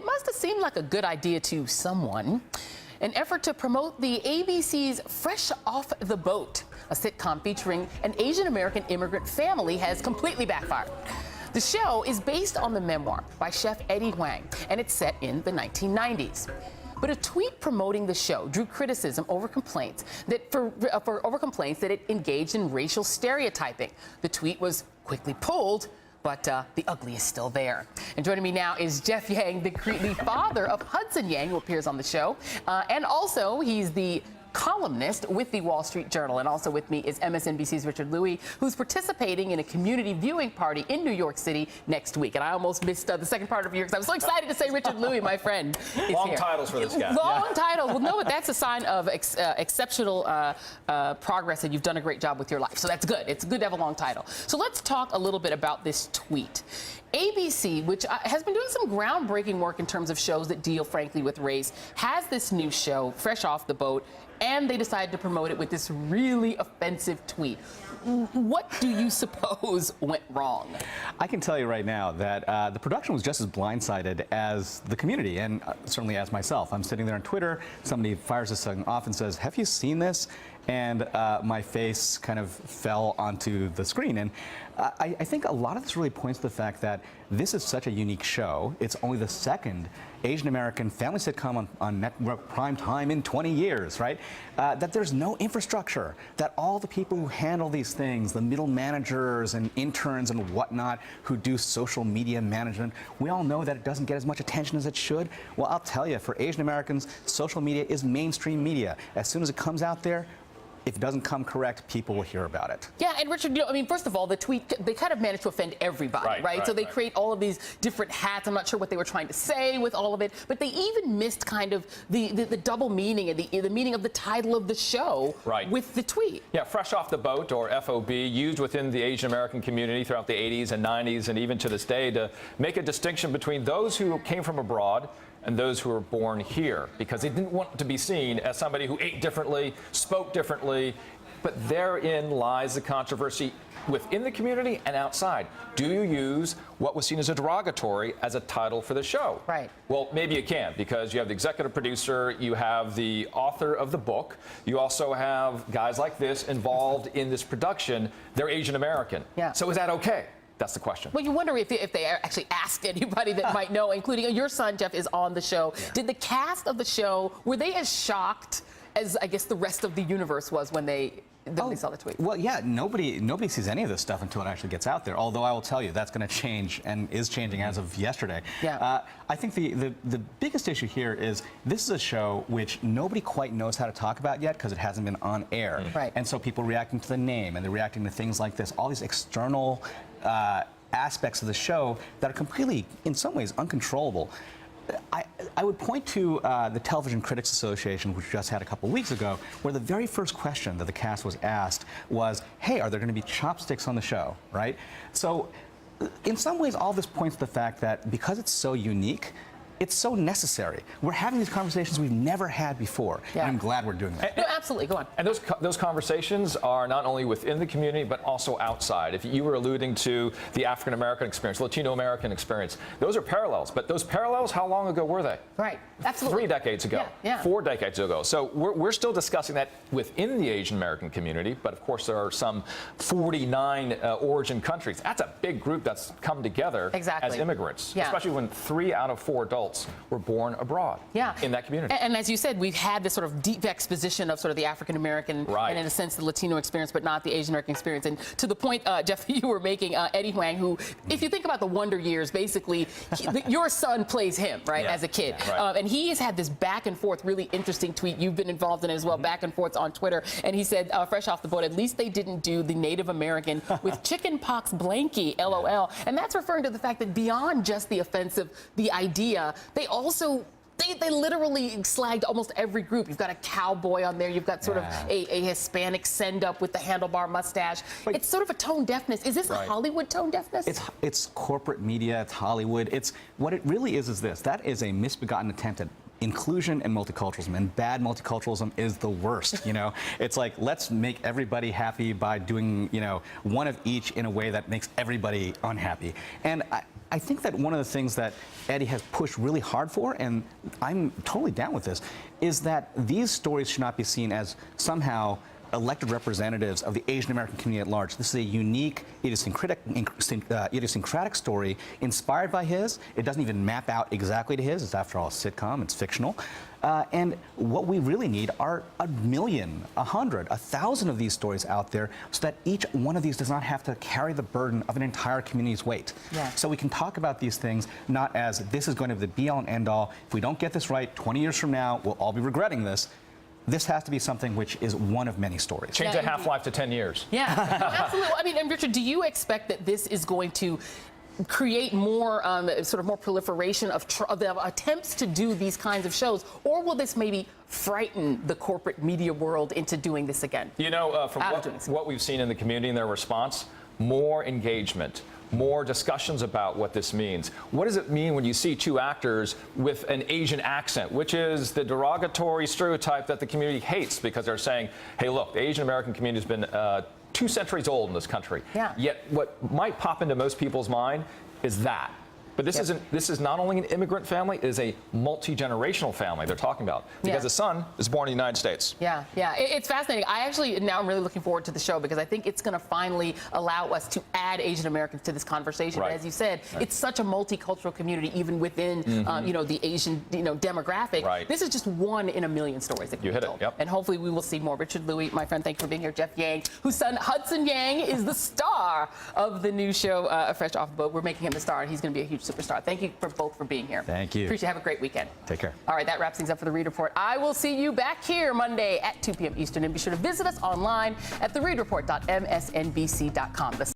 must have seemed like a good idea to someone. An effort to promote the ABC's Fresh Off the Boat, a sitcom featuring an Asian American immigrant family, has completely backfired. The show is based on the memoir by chef Eddie Huang, and it's set in the 1990s. But a tweet promoting the show drew criticism over complaints that it engaged in racial stereotyping. The tweet was quickly pulled, but the ugly is still there. And joining me now is Jeff Yang, the father of Hudson Yang, who appears on the show. And also, he's the columnist with the Wall Street Journal. And also with me is MSNBC's Richard Louie, who's participating in a community viewing party in New York City next week. And I almost missed the second part of your, because I was so excited to say Richard Louie, my friend, is Long here. titles for this guy. Long titles. Well, no, but that's a sign of exceptional progress, and you've done a great job with your life. So that's good. It's good to have a long title. So let's talk a little bit about this tweet. ABC, which has been doing some groundbreaking work in terms of shows that deal, frankly, with race, has this new show, Fresh Off the Boat, and they decided to promote it with this really offensive tweet. What do you suppose went wrong? I can tell you right now that the production was just as blindsided as the community, and certainly as myself. I'm sitting there on Twitter, somebody fires this thing off and says, "Have you seen this?" And my face kind of fell onto the screen. And I think a lot of this really points to the fact that this is such a unique show. It's only the second Asian American family sitcom on network prime time in 20 years, right? That there's no infrastructure, that all the people who handle these things, the middle managers and interns and whatnot who do social media management, we all know that it doesn't get as much attention as it should. Well, I'll tell you, for Asian Americans, social media is mainstream media. As soon as it comes out there, if it doesn't come correct, people will hear about it. Yeah, and Richard, you know, I mean, first of all, the tweet, they kind of managed to offend everybody, right? So they create all of these different hats. I'm not sure what they were trying to say with all of it, but they even missed kind of the double meaning and the meaning of the title of the show with the tweet. Yeah, Fresh Off the Boat, or FOB, used within the Asian American community throughout the 80s and 90s and even to this day to make a distinction between those who came from abroad and those who were born here, because they didn't want to be seen as somebody who ate differently, spoke differently. But therein lies the controversy within the community and outside. Do you use what was seen as a derogatory as a title for the show? Right. Well, maybe you can, because you have the executive producer, you have the author of the book, you also have guys like this involved in this production. They're Asian American. Yeah. So is that okay? That's the question. Well, you wonder if they actually asked anybody that might know, including your son, Jeff, is on the show. Yeah. Did the cast of the show, were they as shocked as, I guess, the rest of the universe was when they saw the tweet? Well, yeah, nobody sees any of this stuff until it actually gets out there. Although I will tell you, that's going to change and is changing as of yesterday. Yeah. I think the biggest issue here is this is a show which nobody quite knows how to talk about yet because it hasn't been on air. Right. And so people reacting to the name and they're reacting to things like this, all these external aspects of the show that are completely, in some ways, uncontrollable. I would point to the Television Critics Association, which we just had a couple weeks ago, where the very first question that the cast was asked was, hey, are there going to be chopsticks on the show, right? So in some ways, all this points to the fact that because it's so unique, it's so necessary. We're having these conversations we've never had before, and I'm glad we're doing that. No, absolutely, go on. And those conversations are not only within the community, but also outside. If you were alluding to the African-American experience, Latino-American experience, those are parallels. But those parallels, how long ago were they? Right, absolutely. 3 decades ago, yeah. 4 decades ago. So we're still discussing that within the Asian American community, but of course there are some 49 origin countries. That's a big group that's come together as immigrants, especially when 3 out of 4 adults were born abroad in that community. And as you said, we've had this sort of deep exposition of sort of the African-American and in a sense the Latino experience, but not the Asian American experience. And to the point, Jeff, you were making, Eddie Huang, who, if you think about the Wonder Years, basically, your son plays him, right, as a kid. And he has had this back and forth, really interesting tweet. You've been involved in it as well, back and forth on Twitter. And he said, Fresh Off the Boat, at least they didn't do the Native American with chickenpox blankie, LOL. And that's referring to the fact that beyond just the offensive, the idea, they also they literally slagged almost every group. You've got a cowboy on there. You've got sort of a Hispanic send-up with the handlebar mustache. But it's sort of a tone deafness. Is this a Hollywood tone deafness? It's corporate media. It's Hollywood. It's what it really is this. That is a misbegotten attempt at inclusion and multiculturalism, and bad multiculturalism is the worst. You know, it's like, let's make everybody happy by doing, you know, one of each in a way that makes everybody unhappy. And I think that one of the things that Eddie has pushed really hard for, and I'm totally down with this, is that these stories should not be seen as somehow elected representatives of the Asian American community at large. This is a unique, idiosyncratic story inspired by his. It doesn't even map out exactly to his. It's, after all, a sitcom. It's fictional. And what we really need are 1,000,000, 100, 1,000 of these stories out there, so that each one of these does not have to carry the burden of an entire community's weight. Yeah. So we can talk about these things not as this is going to be the be-all and end-all. If we don't get this right, 20 years from now, we'll all be regretting this. This has to be something which is one of many stories. Change the half-life to 10 years. Yeah, absolutely. I mean, and Richard, do you expect that this is going to create more sort of more proliferation of attempts to do these kinds of shows, or will this maybe frighten the corporate media world into doing this again? You know, from what we've seen in the community and their response, more engagement, more discussions about what this means. What does it mean when you see two actors with an Asian accent, which is the derogatory stereotype that the community hates, because they're saying, hey, look, the Asian American community has been 2 centuries old in this country. Yeah. Yet what might pop into most people's mind is that. But this this is not only an immigrant family, it is a multi-generational family they're talking about. Because the son is born in the United States. Yeah, yeah. It's fascinating. I'm really looking forward to the show, because I think it's going to finally allow us to add Asian Americans to this conversation. Right. As you said, it's such a multicultural community, even within you know, the Asian demographic. Right. This is just one in a million stories that can be told. Yep. And hopefully we will see more. Richard Louis, my friend, thank you for being here. Jeff Yang, whose son Hudson Yang is the star of the new show, Fresh Off the Boat. We're making him the star, and he's going to be a huge superstar. Thank you both for being here. Thank you. Appreciate it. Have a great weekend. Take care. All right, that wraps things up for the Reid Report. I will see you back here Monday at 2 p.m. Eastern, and be sure to visit us online at thereidreport.msnbc.com.